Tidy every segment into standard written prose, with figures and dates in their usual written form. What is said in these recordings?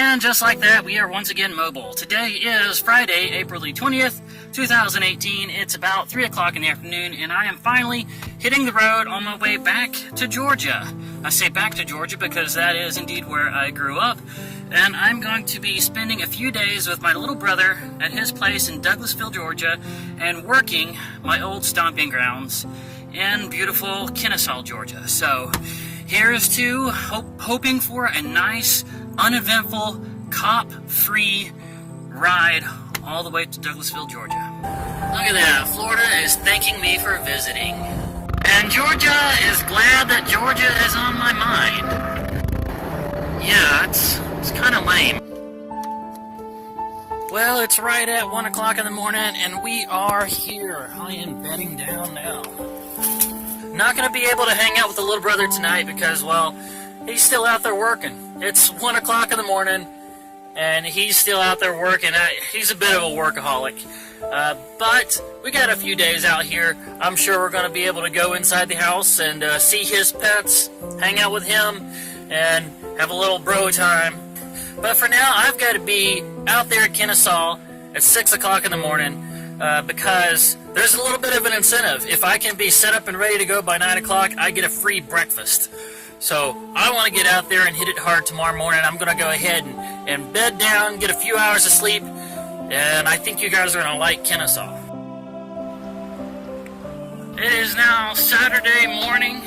And just like that, we are once again mobile. Today is Friday, April the 20th, 2018. It's about 3 o'clock in the afternoon, and I am finally hitting the road on my way back to Georgia. I say back to Georgia because that is indeed where I grew up. And I'm going to be spending a few days with my little brother at his place in Douglasville, Georgia, and working my old stomping grounds in beautiful Kennesaw, Georgia. So here's to hoping for a nice, uneventful, cop-free ride all the way to Douglasville, Georgia. Look at that, Florida is thanking me for visiting. And Georgia is glad that Georgia is on my mind. Yeah, it's kind of lame. Well, it's right at 1 o'clock in the morning, and we are here. I am bedding down now. Not going to be able to hang out with the little brother tonight because, well, he's still out there working. It's 1 o'clock in the morning, and he's still out there working. He's a bit of a workaholic. But we got a few days out here. I'm sure we're going to be able to go inside the house and see his pets, hang out with him, and have a little bro time. But for now, I've got to be out there at Kennesaw at 6 o'clock in the morning because there's a little bit of an incentive. If I can be set up and ready to go by 9 o'clock, I get a free breakfast. So I want to get out there and hit it hard tomorrow morning. I'm going to go ahead and bed down, get a few hours of sleep, and I think you guys are going to like Kennesaw. It is now Saturday morning,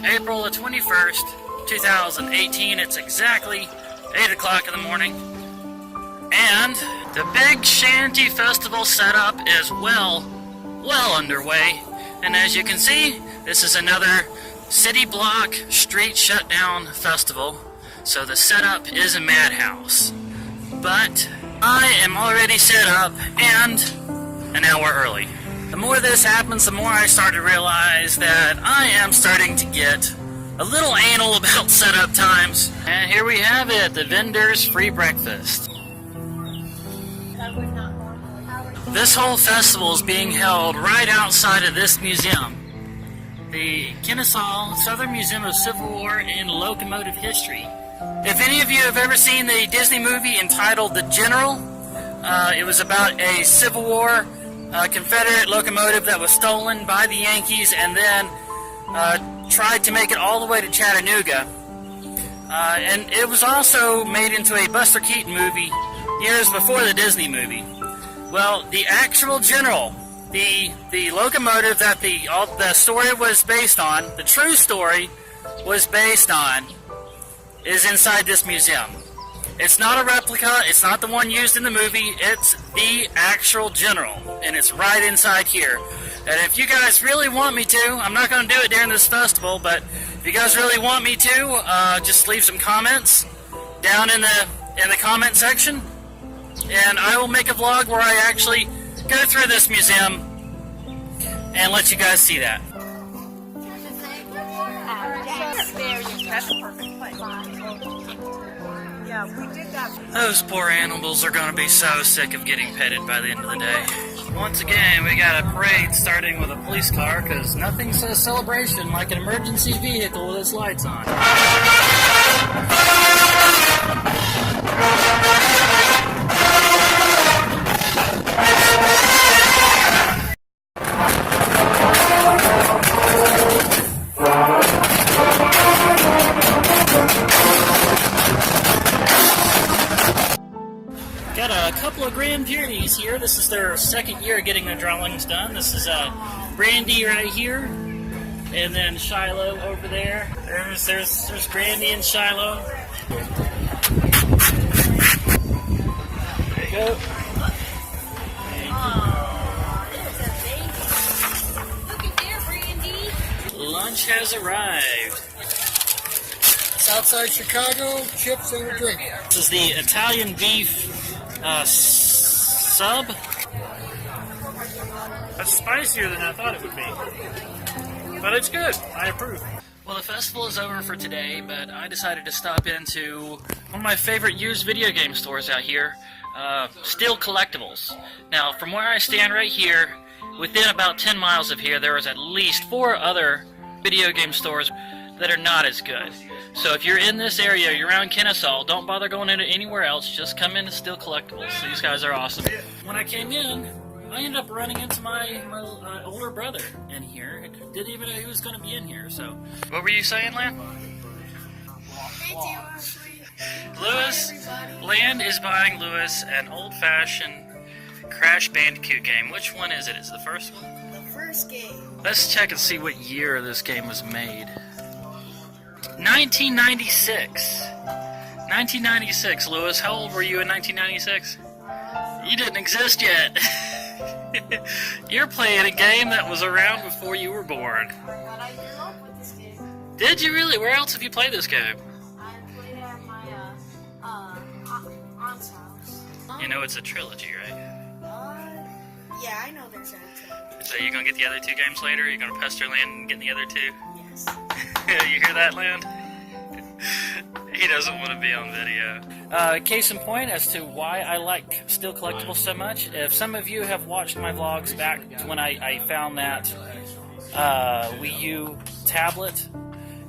April the 21st, 2018. It's exactly 8 o'clock in the morning. And the Big Shanty Festival setup is well underway. And as you can see, this is another city block street shutdown festival. So the setup is a madhouse. But I am already set up and an hour early. The more this happens, the more I start to realize that I am starting to get a little anal about setup times. And here we have it, the vendor's free breakfast. This whole festival is being held right outside of this museum, the Kennesaw Southern Museum of Civil War and Locomotive History. If any of you have ever seen the Disney movie entitled The General, it was about a Civil War Confederate locomotive that was stolen by the Yankees and then tried to make it all the way to Chattanooga. And it was also made into a Buster Keaton movie years before the Disney movie. Well, the actual General, the locomotive that the story was based on, the true story was based on, is inside this museum. It's not a replica, it's not the one used in the movie, it's the actual General, and it's right inside here. And if you guys really want me to, I'm not going to do it during this festival, but if you guys really want me to, just leave some comments down in the comment section, and I will make a vlog where I actually go through this museum and let you guys see that. That's a perfect place. Yeah, we did that. Those poor animals are going to be so sick of getting petted by the end of the day. Once again, we got a parade starting with a police car because nothing says celebration like an emergency vehicle with its lights on. Got a couple of Grand Pyrenees here. This is their second year getting their drawings done. This is Brandy right here, and then Shiloh over there. There's Brandy and Shiloh. There you go. Look at there, Brandy. Lunch has arrived. Southside Chicago, chips and a drink. This is the Italian beef sub. That's spicier than I thought it would be. But it's good. I approve. Well, the festival is over for today, but I decided to stop into one of my favorite used video game stores out here, Steel Collectibles. Now, from where I stand right here, within about 10 miles of here, there is at least 4 other video game stores. that are not as good. So if you're in this area, you're around Kennesaw, don't bother going into anywhere else. Just come into Still Collectibles. These guys are awesome. When I came in, I ended up running into my older brother in here. Didn't even know he was going to be in here. So, what were you saying, Lan? Land is buying Lewis an old-fashioned Crash Bandicoot game. Which one is it? Is it the first one? The first game. Let's check and see what year this game was made. 1996. 1996, Lewis. How old were you in 1996? You didn't exist yet. You're playing a game that was around before you were born. I thought I grew up with this game. Did you really? Where else have you played this game? I played it at my aunt's house. You know it's a trilogy, right? Yeah, I know there's a trilogy. So you're gonna get the other two games later? You're gonna pester Land and get the other two? Yes. You hear that, Land? He doesn't want to be on video. Case in point as to why I like Still Collectibles so much. If some of you have watched my vlogs back to when I found that Wii U tablet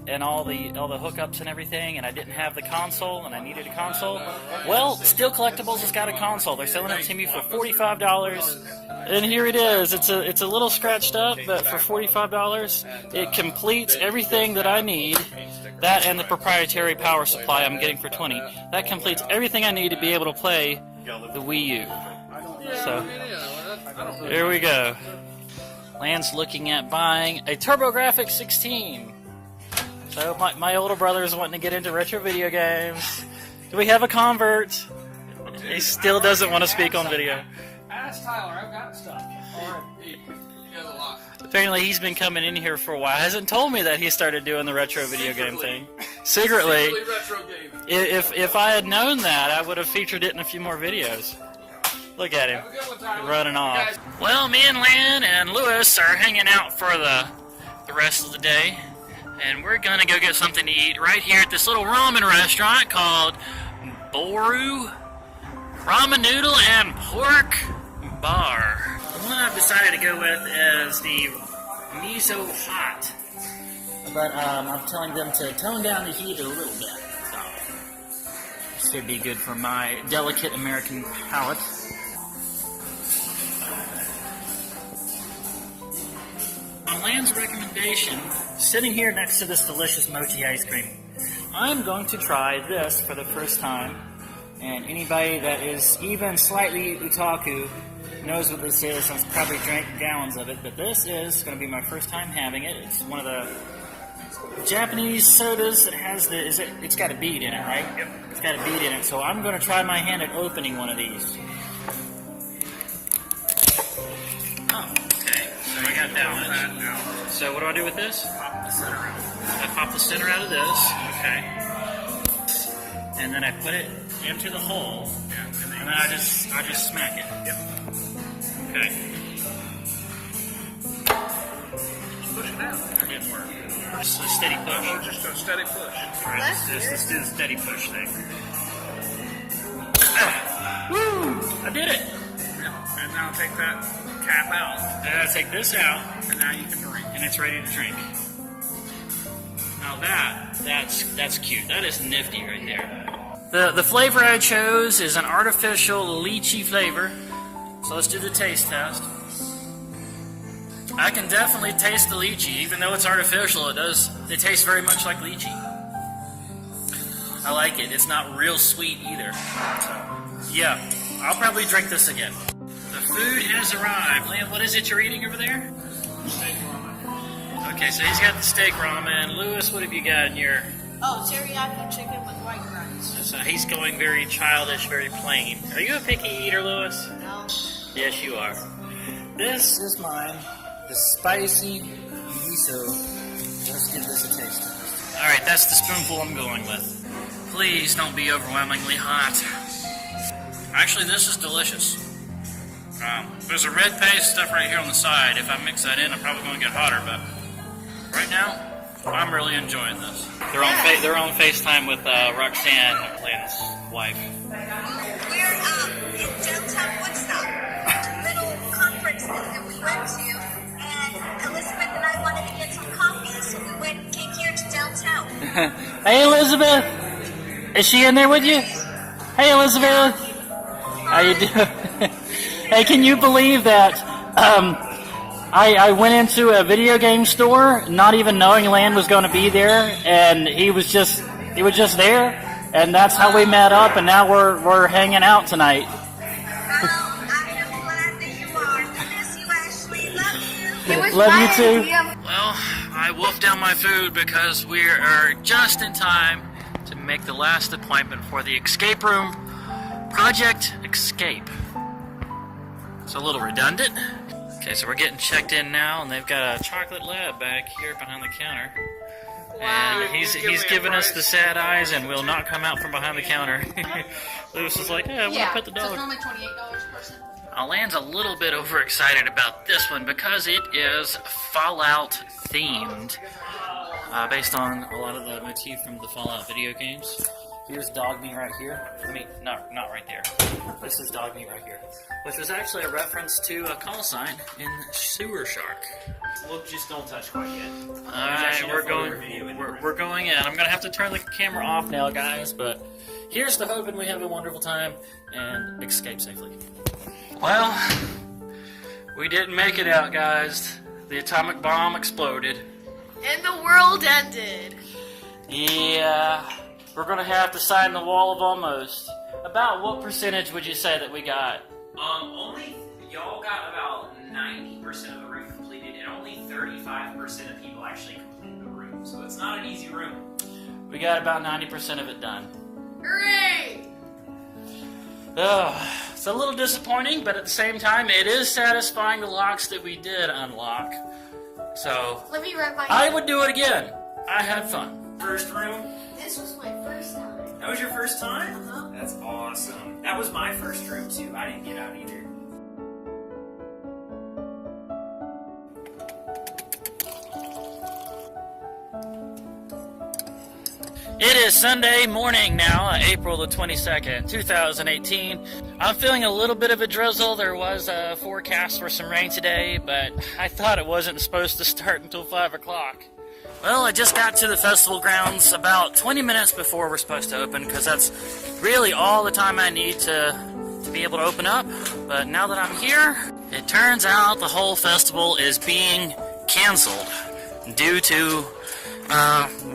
and all the hookups and everything, and I didn't have the console, and I needed a console. Well, Still Collectibles has got a console. They're selling it to me for $45, and here it is. It's a little scratched up, but for $45, it completes everything that I need. That and the proprietary power supply I'm getting for $20. That completes everything I need to be able to play the Wii U. So, here we go. Land's looking at buying a TurboGrafx 16. So my older brother is wanting to get into retro video games. Do we have a convert? He still doesn't want to speak on video. Ask Tyler, I've got stuff. He has a lot. Apparently he's been coming in here for a while. Hasn't told me that he started doing the retro video game thing. Secretly. Retro game. If I had known that, I would have featured it in a few more videos. Look at him, running off. Well, me and Lan and Lewis are hanging out for the rest of the day. And we're gonna go get something to eat right here at this little ramen restaurant called Boru Ramen Noodle and Pork Bar. The one I've decided to go with is the miso hot. But I'm telling them to tone down the heat a little bit. So, should be good for my delicate American palate. On Land's recommendation, sitting here next to this delicious mochi ice cream, I'm going to try this for the first time. And anybody that is even slightly otaku knows what this is. I've probably drank gallons of it, but this is going to be my first time having it. It's one of the Japanese sodas that has it's got a bead in it, right? Yep. It's got a bead in it, so I'm going to try my hand at opening one of these. Oh, okay. So I got that one. So what do I do with this? Pop the center out. I pop the center out of this. Okay. And then I put it into the hole. Yeah. And then I just smack it. Yep. Okay. Push it out. That didn't work. Just a steady push. Oh, just a steady push. Alright, let's do the steady push thing. Woo! I did it! Yeah. And now take that cap out. And I take this out, And now you can drink. and it's ready to drink. Now that's cute. That is nifty right there. The flavor I chose is an artificial lychee flavor. So let's do the taste test. I can definitely taste the lychee, even though it's artificial. It tastes very much like lychee. I like it. It's not real sweet either. So, yeah, I'll probably drink this again. The food has arrived. Liam, what is it you're eating over there? Steak ramen. Okay, so he's got the steak ramen. Lewis, what have you got in your... Oh, teriyaki chicken with white rice. So he's going very childish, very plain. Are you a picky eater, Lewis? No. Yes, you are. This is mine. The spicy miso. Let's give this a taste. Alright, that's the spoonful I'm going with. Please don't be overwhelmingly hot. Actually, this is delicious. There's a red paste stuff right here on the side. If I mix that in, I'm probably going to get hotter, but right now, I'm really enjoing this. They're on FaceTime with Roxanne, Lan's wife. We're in downtown Woodstock, a little conference that we went to, and Elizabeth and I wanted to get some coffee, so we came here to downtown Hey, Elizabeth. Is she in there with you? Hey, Elizabeth. How you doing? Hey, can you believe that I went into a video game store not even knowing Land was going to be there, and he was just there, and that's how we met up, and now we're hanging out tonight. Oh, I am glad that you are. Miss you, Ashley. Love you. It was Love my you too. idea. Well, I wolfed down my food because we are just in time to make the last appointment for the escape room, Project Escape. It's a little redundant. Okay, so we're getting checked in now, and they've got a chocolate lab back here behind the counter. And he's giving us the sad eyes and will not come out from behind the counter. Lewis is like, yeah, I want to pet the So it's dog. normally $28 per person. Land's a little bit overexcited about this one because it is Fallout themed, based on a lot of the motif from the Fallout video games. Here's dog meat right here. I mean, not right there. This is dog meat right here, which was actually a reference to a call sign in Sewer Shark. Well, just don't touch quite yet. All right, we're going in. I'm gonna have to turn the camera off now, guys. But here's to hoping we have a wonderful time and escape safely. Well, we didn't make it out, guys. The atomic bomb exploded. And the world ended. Yeah, we're gonna have to sign the wall of almost. About what percentage would you say that we got? Only y'all got about 90% of the room completed, and only 35% of people actually completed the room. So it's not an easy room. We got about 90% of it done. Hooray! Ugh, it's a little disappointing, but at the same time, it is satisfying the locks that we did unlock. So, Let me wrap my I would do it again. I had fun. First room? This was my first time. That was your first time? Uh-huh. That's awesome. That was my first room, too. I didn't get out either. It is Sunday morning now, April the 22nd, 2018. I'm feeling a little bit of a drizzle. There was a forecast for some rain today, but I thought it wasn't supposed to start until 5 o'clock. Well, I just got to the festival grounds about 20 minutes before we're supposed to open, because that's really all the time I need to be able to open up. But now that I'm here, it turns out the whole festival is being canceled due to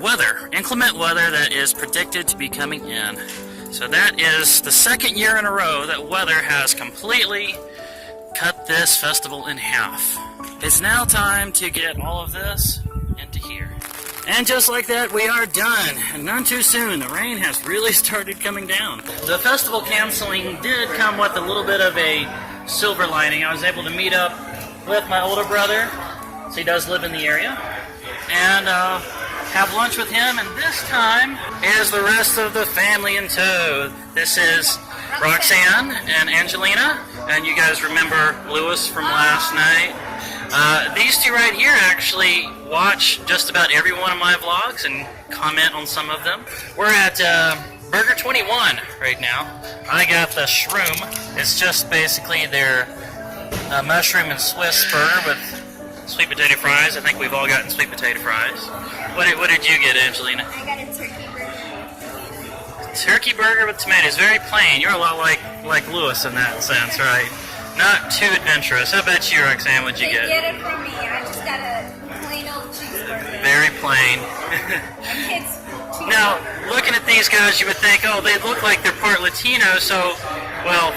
weather, inclement weather that is predicted to be coming in. So that is the second year in a row that weather has completely cut this festival in half. It's now time to get all of this into here. And just like that, we are done. And none too soon. The rain has really started coming down. The festival canceling did come with a little bit of a silver lining. I was able to meet up with my older brother, so he does live in the area, and have lunch with him, and this time is the rest of the family in tow. This is Roxanne and Angelina, and you guys remember Lewis from last night. These two right here actually watch just about every one of my vlogs and comment on some of them. We're at Burger 21 right now. I got the shroom. It's just basically their mushroom and Swiss burger with sweet potato fries. I think we've all gotten sweet potato fries. What did you get, Angelina? I got a turkey burger. Turkey burger with tomatoes. Very plain. You're a lot like Lewis in that sense, right? Not too adventurous. How about you, Roxanne? What'd you They get? get it from me. I just got a plain old cheeseburger. Very plain. Kids, Now, looking at these guys, you would think, oh, they look like they're part Latino, so, well,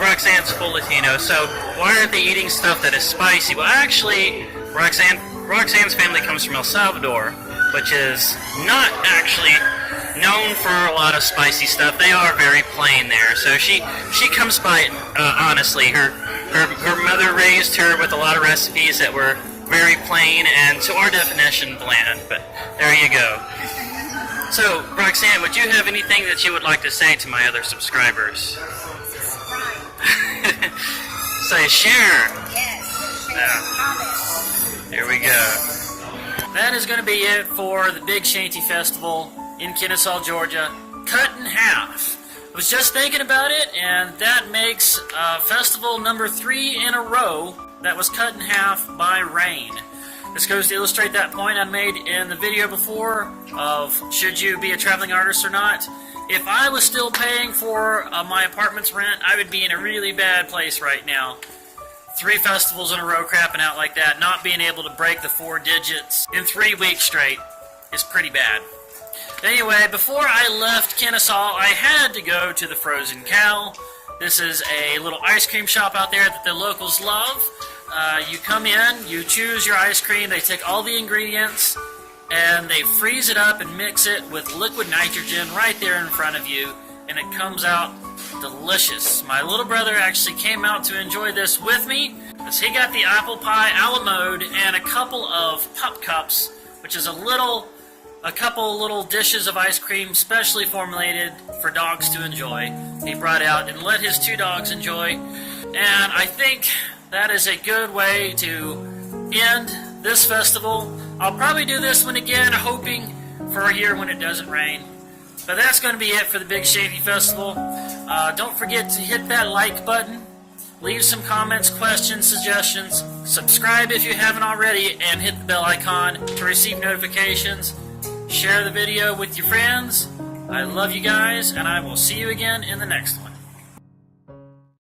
Roxanne's full Latino, so why aren't they eating stuff that is spicy? Well, actually, Roxanne's family comes from El Salvador, which is not actually known for a lot of spicy stuff. They are very plain there, so she comes by it honestly. Her mother raised her with a lot of recipes that were very plain and, to our definition, bland, but there you go. So, Roxanne, would you have anything that you would like to say to my other subscribers? Say share. yes. Yeah. Here we go. That is going to be it for the Big Shanty Festival in Kennesaw, Georgia. Cut in half. I was just thinking about it, and that makes festival number 3 in a row that was cut in half by rain. This goes to illustrate that point I made in the video before of should you be a traveling artist or not. If I was still paying for my apartment's rent, I would be in a really bad place right now. 3 festivals in a row crapping out like that, not being able to break the 4 digits in 3 weeks straight is pretty bad. Anyway, before I left Kennesaw, I had to go to the Frozen Cow. This is a little ice cream shop out there that the locals love. You come in, you choose your ice cream, they take all the ingredients, and they freeze it up and mix it with liquid nitrogen right there in front of you, and it comes out delicious. My little brother actually came out to enjoy this with me, because he got the apple pie a la mode and a couple of pup cups, which is a couple little dishes of ice cream specially formulated for dogs to enjoy. He brought out and let his 2 dogs enjoy, and I think that is a good way to end this festival. I'll probably do this one again, hoping for a year when it doesn't rain. But that's going to be it for the Big Shanty Festival. Don't forget to hit that like button, leave some comments, questions, suggestions, subscribe if you haven't already, and hit the bell icon to receive notifications. Share the video with your friends. I love you guys, and I will see you again in the next one.